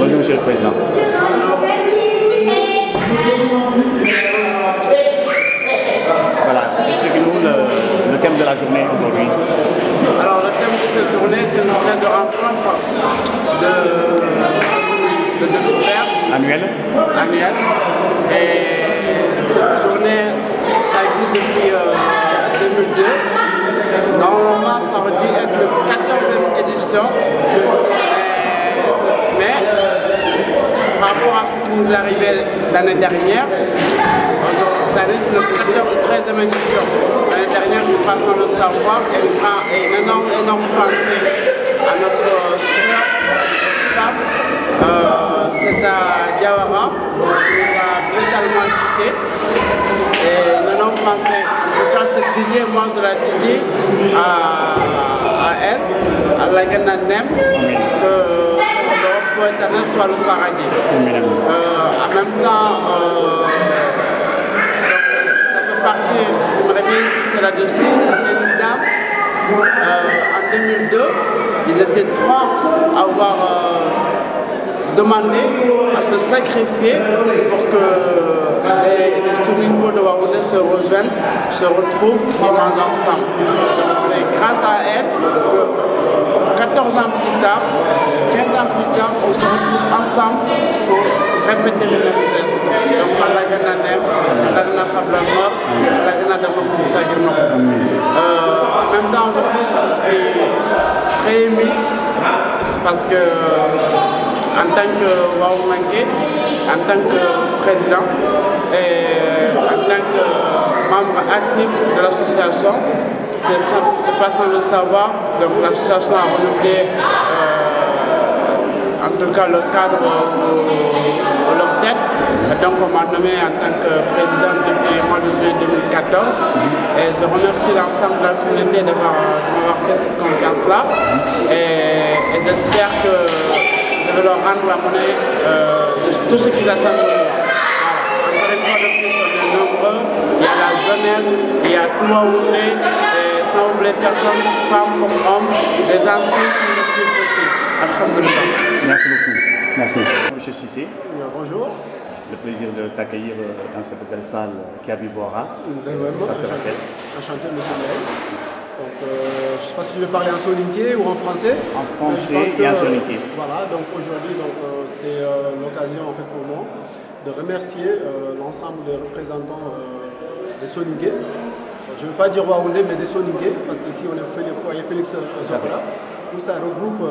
Bonjour Monsieur le Président. Voilà, expliquez-nous le thème de la journée aujourd'hui. Alors le thème de cette journée, c'est une journée de rencontre de découverte Annuel. Et cette journée, ça existe depuis 2002. Normalement, ça aurait dû être la 14e édition. Mais par rapport à ce qui nous est arrivé l'année dernière, cette année, c'est notre 13e édition. L'année dernière, c'est pas sans le savoir, et une énorme pensée à notre sœur femme. C'est à Diawara, qui nous a brutalement quitté. Et une énorme pensée. En tout cas, c'est dédié, moi je l'ai dédié à elle, à la Gananem, que l'Europe éternelle soit le paradis. En même temps, partie du réveil, c'est la dossier, c'était une dame. En 2002, ils étaient trois à avoir demandé à se sacrifier pour que les Soninko de Waoundé se rejoignent, se retrouvent et mangent ensemble. Donc c'est grâce à elle que 14 ans plus tard, 15 ans plus tard, on se retrouve ensemble pour répéter le même geste. Donc, Allah Gananem, Allah Ganafablamor, Allah Ganadamok Moussa Girnok. En même temps, aujourd'hui, je suis très ému parce que, en tant que Waoumanké, en tant que président et en tant que membre actif de l'association, c'est pas sans le savoir, donc l'association a renouvelé en tout cas le cadre de leur tête. Donc on m'a nommé en tant que président depuis le mois de juillet 2014. Et je remercie l'ensemble de la communauté de m'avoir fait cette confiance-là. Et j'espère que je vais leur rendre la monnaie de tout ce qu'ils attendent de moi. Encore une fois de plus, on est nombreux. Il y a la jeunesse, il y a tout le monde, et sans oublier personne, femmes comme hommes, les anciens comme les plus petits. Alhamdulillah. Merci beaucoup. Merci. Monsieur Cissé. Bonjour. Le plaisir de t'accueillir dans cette belle salle qui a Vivora. Ça se rappelle. Enchanté, monsieur Mireille. Donc, je ne sais pas si tu veux parler en soninké ou en français. En français et en soninké. Voilà, donc aujourd'hui, c'est l'occasion en fait pour moi de remercier l'ensemble des représentants des soninké. Je ne veux pas dire Waoundé, mais des soninké, parce qu'ici on a fait le foyer Félix Zokola, où ça regroupe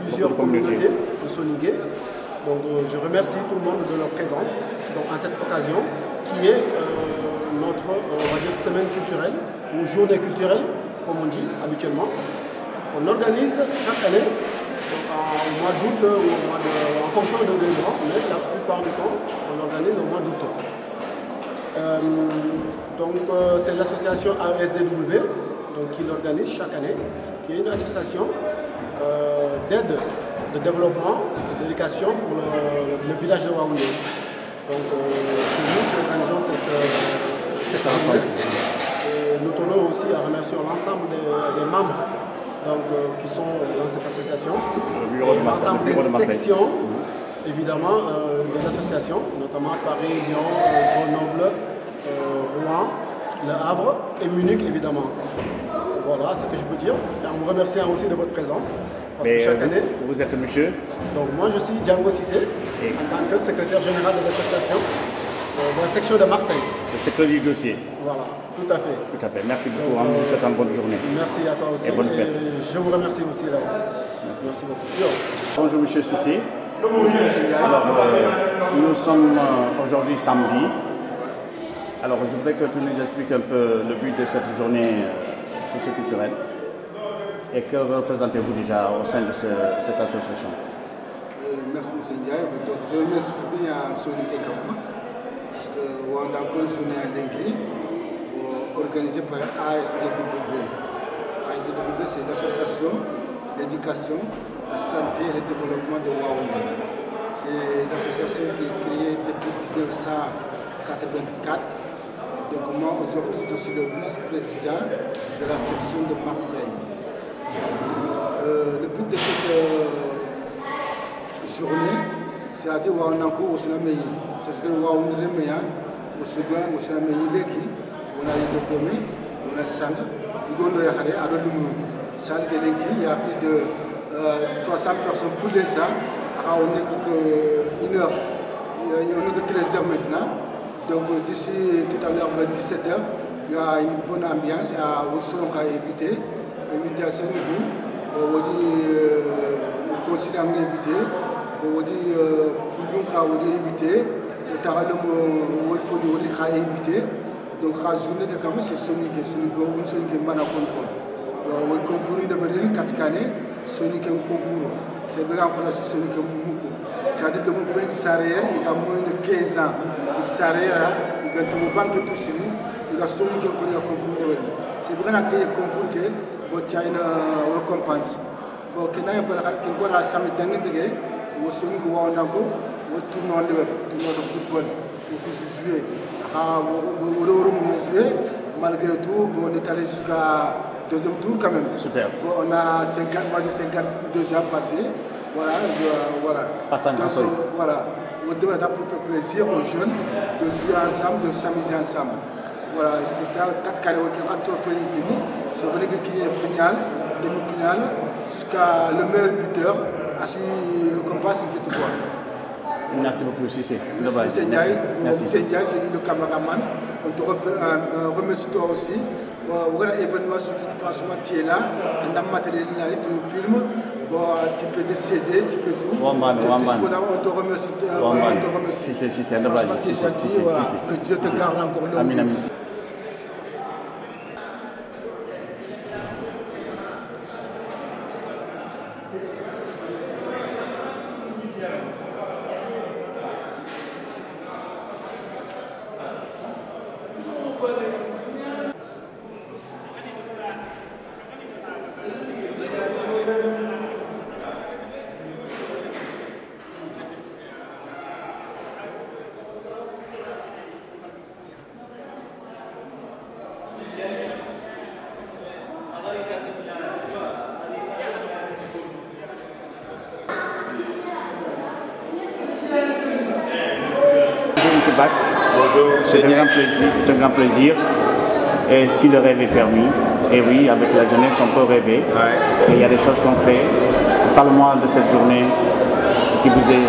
plusieurs communautés de soninké. Donc je remercie tout le monde de leur présence à cette occasion qui est notre on va dire, semaine culturelle ou journée culturelle, comme on dit habituellement. On organise chaque année au mois d'août ou en fonction de deux mois, mais la plupart du temps on organise au mois d'août. C'est l'association AESDW qui l'organise chaque année, qui est une association d'aide de développement, d'éducation pour le village de Waoundé. Donc c'est nous qui organisons cette journée. Et nous tenons aussi à remercier l'ensemble des membres qui sont dans cette association, l'ensemble des sections évidemment de l'association, notamment Paris, Lyon, Grenoble, Rouen, Le Havre et Munich évidemment. Voilà ce que je peux dire. Et en vous remerciant aussi de votre présence. Parce que chaque année. Vous êtes monsieur? Donc moi je suis Django Cissé, en tant que secrétaire général de l'association de la section de Marseille. Le secteur du dossier. Voilà, tout à fait. Tout à fait. Merci beaucoup. On vous souhaite une bonne journée. Merci à toi aussi. Et bonne fête. Je vous remercie aussi d'avance. Merci beaucoup. Bonjour monsieur Cissé. Bonjour monsieur Ndiaye. Alors nous sommes aujourd'hui samedi. Alors je voudrais que tu nous expliques un peu le but de cette journée socioculturelle. Et que représentez-vous déjà au sein de cette association? Merci M. Ndiaye. Donc, je vais m'exprimer à Soninké Kawama parce que on a encore une journée à Lengri organisée par ASDW. ASDW, c'est l'association d'éducation, la santé et le développement de Waoundé. C'est une association qui est créée depuis 1984. Donc moi aujourd'hui je suis le vice-président de la section de Marseille. Le but de cette journée, c'est-à-dire on a encore au Sunamé. C'est-à-dire qu'on a un remède au Sudan, au Sunamé, on a eu le domaine, on a Sang, on a eu à il y a plus de 300 personnes pour l'instant. On n'est qu'une heure, on n'est que 13 heures maintenant. Donc d'ici tout à l'heure, 17 heures, il y a une bonne ambiance. On sera invité à Saint-Louis. On dit le conseiller invité. On dit Foulon a invité. Le Taralum Wolfoni a invité. Donc la journée de Camus, c'est Sonic et Manakon. Le concours de Berlin, 4 années, Sonic et un concours. C'est bien pour la Sonic et Moukou. C'est-à-dire que le Moukou Sarrière, il a moins de 15 ans. Il Sarrière, il a une banque tout suivi, il a Sonic et un concours de Berlin. C'est bien que le concours que vous avez une récompense. Bon, quand on a un samedi dernier, vous Sonic ou un encore, vous tournez de football, vous jouez. Vous jouez, malgré tout, on est allé jusqu'à deuxième tour quand même. Super. Bon, on a 50, moi j'ai 52 ans passés. Voilà, voilà. Donc, voilà. On demande pour faire plaisir aux jeunes de jouer ensemble, de s'amuser ensemble. Voilà, c'est ça, 4 carrés, 4 trophées finis. C'est vrai qu'il y a une finale, demi-finale, jusqu'à le meilleur buteur, ainsi qu'on passe et tout quoi. Merci beaucoup, Cissé. Merci, M. Ndiaye. C'est lui le caméraman. On te remercie toi aussi. On a un événement franchement tu es là. On a matériel, tu filmes, tu fais des CD, tu fais tout. On te remercie. Que Dieu te garde encore longtemps. Bonjour, c'est un grand plaisir. Et si le rêve est permis, et oui, avec la jeunesse, on peut rêver. Ouais. Et il y a des choses concrètes. Parle-moi de cette journée qui vous est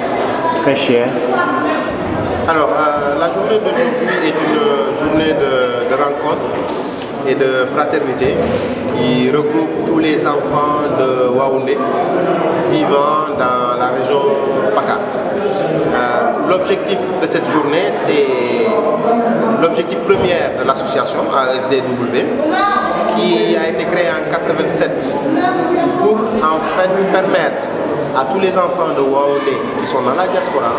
très chère. Alors, la journée d'aujourd'hui est une journée de rencontre et de fraternité qui regroupe tous les enfants de Waoundé vivant dans la région PACA. L'objectif de cette journée, c'est l'objectif premier de l'association ASDW qui a été créée en 1987 pour en fait permettre à tous les enfants de Waoundé qui sont dans la diaspora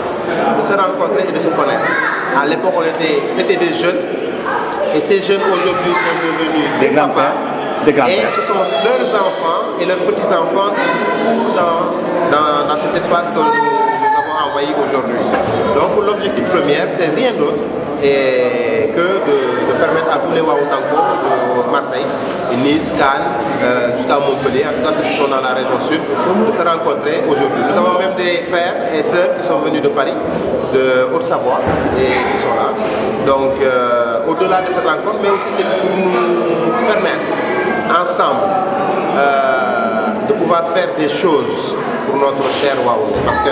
de se rencontrer et de se connaître. À l'époque, c'était des jeunes et ces jeunes aujourd'hui sont devenus des papas. Et ce sont leurs enfants et leurs petits-enfants qui courent dans cet espace que nous avons envahi aujourd'hui. Donc l'objectif premier, c'est rien d'autre que de permettre à tous les Waoutanko de Marseille, Nice, Cannes, jusqu'à Montpellier, en tout cas ceux qui sont dans la région sud, de se rencontrer aujourd'hui. Nous avons même des frères et sœurs qui sont venus de Paris, de Haute-Savoie, et qui sont là. Donc au-delà de cette rencontre, mais aussi c'est pour nous permettre ensemble de pouvoir faire des choses pour notre cher Waoundé. Parce que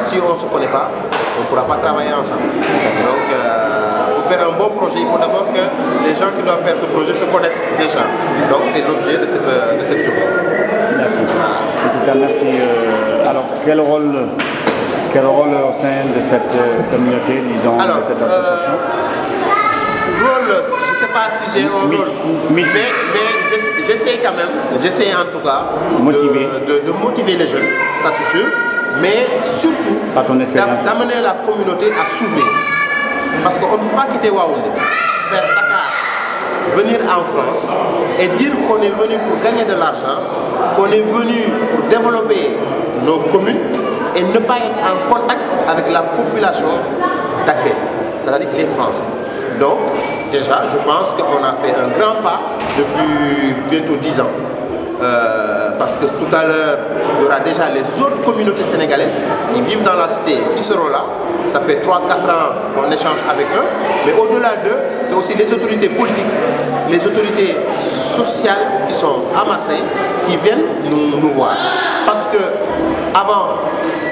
si on ne se connaît pas, on ne pourra pas travailler ensemble. Donc pour faire un bon projet, il faut d'abord que les gens qui doivent faire ce projet se connaissent déjà. Donc c'est l'objet de cette journée. Merci. En tout cas, merci. Alors quel rôle au sein de cette communauté, disons, de cette association? Rôle, je ne sais pas si j'ai un rôle, mais j'essaie quand même, j'essaie en tout cas de motiver les jeunes, ça c'est sûr, mais surtout d'amener la communauté à s'ouvrir. Parce qu'on ne peut pas quitter Waoundé, faire Dakar, venir en France et dire qu'on est venu pour gagner de l'argent, qu'on est venu pour développer nos communes et ne pas être en contact avec la population d'accueil, c'est-à-dire les Français. Donc, déjà, je pense qu'on a fait un grand pas depuis bientôt 10 ans parce que tout à l'heure, il y aura déjà les autres communautés sénégalaises qui vivent dans la cité et qui seront là. Ça fait 3-4 ans qu'on échange avec eux. Mais au-delà d'eux, c'est aussi les autorités politiques, les autorités sociales qui sont à Marseille, qui viennent nous voir. Parce que avant,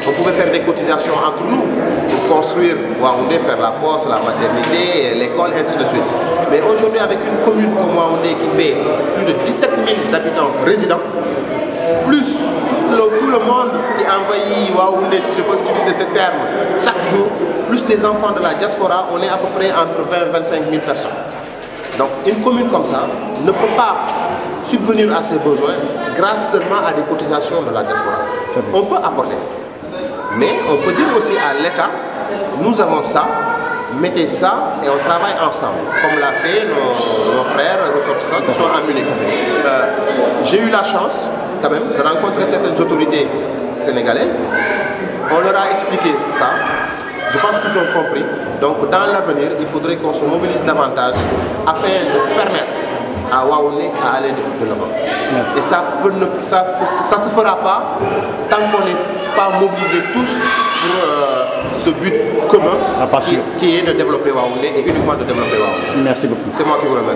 on pouvait faire des cotisations entre nous pour construire Waoundé, faire la poste, la maternité, l'école, ainsi de suite. Mais aujourd'hui, avec une commune comme Waoundé qui fait plus de 17 000 habitants résidents, plus tout le monde qui envahit Waoundé, si je peux utiliser ce terme, chaque jour, plus les enfants de la diaspora, on est à peu près entre 20 et 25 000 personnes. Donc une commune comme ça ne peut pas subvenir à ses besoins grâce seulement à des cotisations de la diaspora. On peut apporter, mais on peut dire aussi à l'État, nous avons ça, mettez ça et on travaille ensemble, comme l'a fait nos frères ressortissants qui sont à Munich. J'ai eu la chance quand même de rencontrer certaines autorités sénégalaises. On leur a expliqué ça. Je pense qu'ils ont compris. Donc dans l'avenir, il faudrait qu'on se mobilise davantage afin de permettre à Waoundé à aller de l'avant. Et ça ne se fera pas tant qu'on n'est pas mobilisés tous pour ce but commun qui est de développer Waoundé et uniquement de développer Waoundé. Merci beaucoup. C'est moi qui vous remercie.